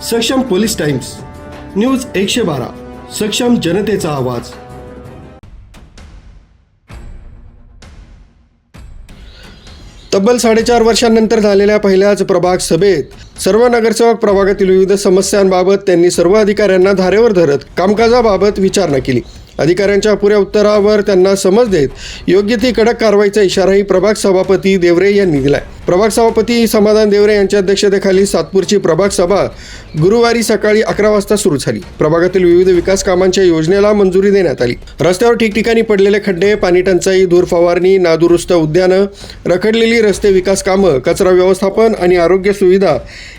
सक्षम police times news 112 सक्षम जनतेचा आवाज। तब्बल 4.5 वर्षांनंतर झालेल्या पहिल्याच प्रभाग सभेत सर्व नगरसेवक प्रभागातील विविध समस्यांबाबत त्यांनी सर्व अधिकाऱ्यांना धारेवर धरत कामकाजाबाबत विचारणा केली। अधिकाऱ्यांच्या अपुऱ्या उत्तरावर त्यांना समज देत योग्य ती कडक कारवाईचा इशाराही प्रभाग सभापती देवरे यांनी दिलाय। प्रभाग सभापती समाधान देवरे यांच्या अध्यक्षतेखाली सातपूरची प्रभाग सभा गुरुवारी सकाळी 11 वाजता सुरू झाली। प्रभागातील विविध विकास कामांच्या योजनेला मंजुरी देण्यात आली। रस्त्यावर ठिकठिकाणी पडलेले खड्डे, पाणी टंचाई, धूर फवारणी, नादुरुस्त उद्यानं, रखडलेली रस्ते विकास कामं, कचरा व्यवस्थापन आणि आरोग्य सुविधा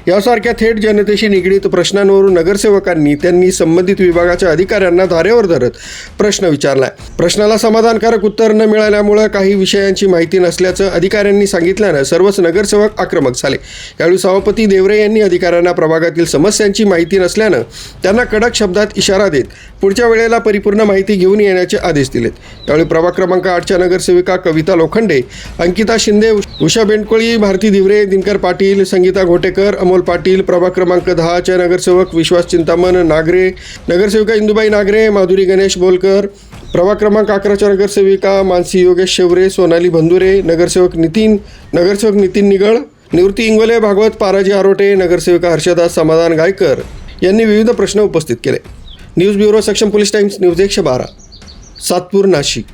यासारख्या थेट जनतेशी निगडीत प्रश्नांवरून नगरसेवकांनी त्यांनी संबंधित विभागाच्या अधिकाऱ्यांना धारेवर धरत प्रश्न विचारलाय। प्रश्नाला समाधानकारक उत्तर न मिळाल्यामुळे काही विषयांची माहिती नसल्याचं अधिकाऱ्यांनी सांगितल्यानं सर्वच नगरसेवक आक्रमक झाले। यावेळी सभापती देवरे यांनी अधिकाऱ्यांना प्रभागातील समस्यांची माहिती नसल्यानं त्यांना कडक शब्दात इशारा देत पुढच्या वेळेला परिपूर्ण माहिती घेऊन येण्याचे आदेश दिलेत। त्यावेळी प्रभाग क्रमांक 8च्या नगरसेविका कविता लोखंडे, अंकिता शिंदे, उषा बेंडकोळी, भारती दिवरे, दिनकर पाटील, संगीता घोटेकर, अमोल पाटील, प्रभाग क्रमांक 10च्या नगरसेवक विश्वास चिंतामण नागरे, नगरसेविका इंदुबाई नागरे, माधुरी गणेश बोलकर, प्रभाग क्रमांक 11च्या नगरसेविका मानसी योगेश शेवरे, सोनाली भंदुरे, नगरसेवक नितीन निगळ, निवृत्ती इंगोले, भागवत पाराजी आरोटे, नगरसेविका हर्षदा समाधान गायकर यांनी विविध प्रश्न उपस्थित केले। न्यूज ब्युरो सक्षम police times news 112 Satpur Nashik.